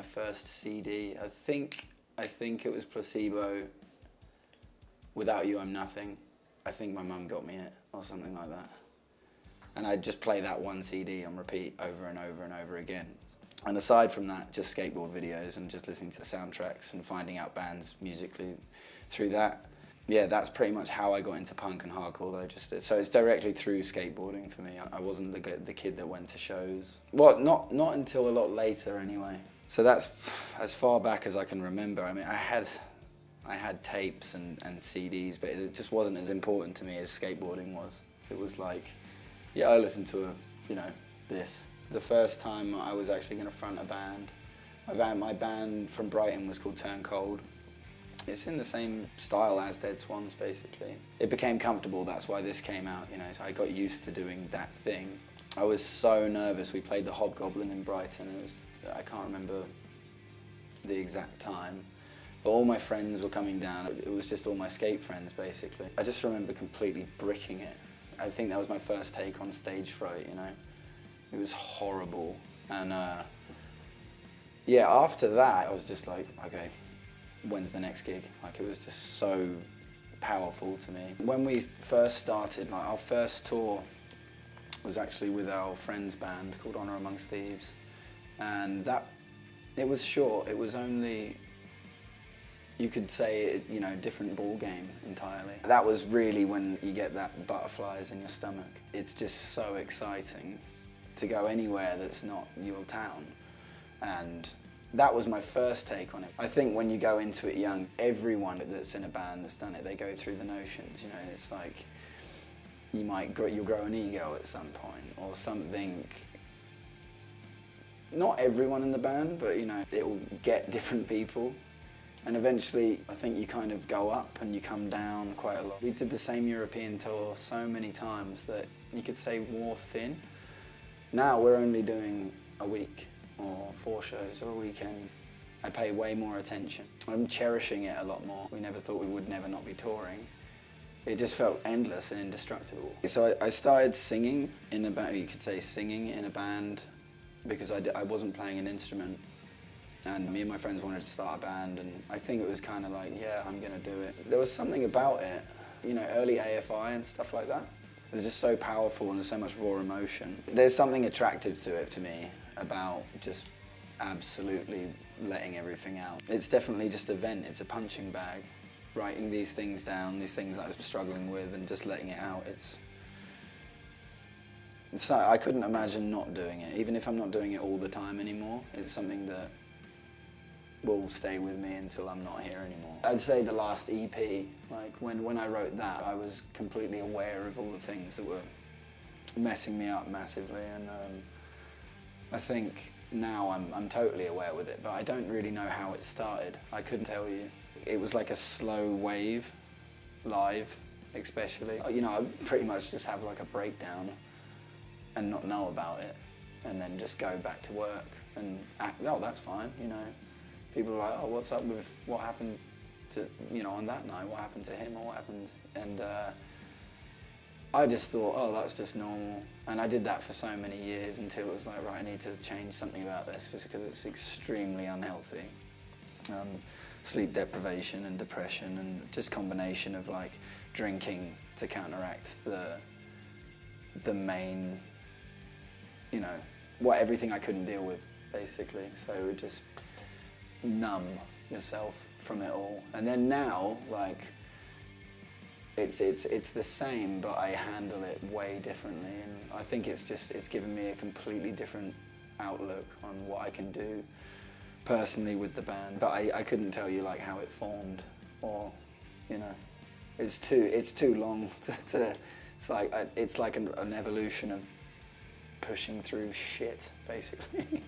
my first CD. I think it was Placebo, Without You I'm Nothing. I think my mum got me it, or something like that. And I'd just play that one CD on repeat over and over and over again. And aside from that, just skateboard videos and just listening to the soundtracks and finding out bands musically through that. Yeah, that's pretty much how I got into punk and hardcore though. So it's directly through skateboarding for me. I wasn't the kid that went to shows. Well, not until a lot later anyway. So that's as far back as I can remember. I mean, I had tapes and CDs, but it just wasn't as important to me as skateboarding was. It was like, yeah, I listened to this. The first time I was actually going to front a band. My band from Brighton was called Turn Cold. It's in the same style as Dead Swans, basically. It became comfortable, that's why this came out, so I got used to doing that thing. I was so nervous. We played the Hobgoblin in Brighton. I can't remember the exact time, but all my friends were coming down. It was just all my skate friends, basically. I just remember completely bricking it. I think that was my first take on stage fright, It was horrible. And yeah, after that, I was just like, okay, when's the next gig? Like, it was just so powerful to me. When we first started, like, our first tour was actually with our friend's band called Honor Amongst Thieves. And it was short. It was only, you could say, different ball game entirely. That was really when you get that butterflies in your stomach. It's just so exciting to go anywhere that's not your town. And that was my first take on it. I think when you go into it young, everyone that's in a band that's done it, they go through the notions, It's like, you'll grow an ego at some point, or something. Not everyone in the band, but it will get different people. And eventually, I think you kind of go up and you come down quite a lot. We did the same European tour so many times that you could say wore thin. Now we're only doing a week or 4 shows or a weekend. I pay way more attention. I'm cherishing it a lot more. We never thought we would never not be touring. It just felt endless and indestructible. So I started singing in a band, you could say singing in a band, because I wasn't playing an instrument. And me and my friends wanted to start a band, and I think it was kind of like, yeah, I'm gonna do it. There was something about it, early AFI and stuff like that. It was just so powerful and there's so much raw emotion. There's something attractive to it, to me, about just absolutely letting everything out. It's definitely just a vent, it's a punching bag. Writing these things down, these things that I was struggling with, and just letting it out. I couldn't imagine not doing it, even if I'm not doing it all the time anymore. It's something that will stay with me until I'm not here anymore. I'd say the last EP, like when I wrote that, I was completely aware of all the things that were messing me up massively, and I think now I'm totally aware with it, but I don't really know how it started. I couldn't tell you. It was like a slow wave, live especially. I'd pretty much just have like a breakdown and not know about it, and then just go back to work and act, oh, that's fine, People are like, oh, what's up with what happened to, on that night, what happened to him or what happened? And I just thought, oh, that's just normal. And I did that for so many years until it was like, right, I need to change something about this because it's extremely unhealthy. Sleep deprivation and depression, and just combination of like drinking to counteract the main, everything I couldn't deal with, basically. So it would just numb yourself from it all. And then now, like, it's the same, but I handle it way differently, and I think it's given me a completely different outlook on what I can do personally with the band. But I couldn't tell you like how it formed, or it's too long to it's like an evolution of pushing through shit, basically.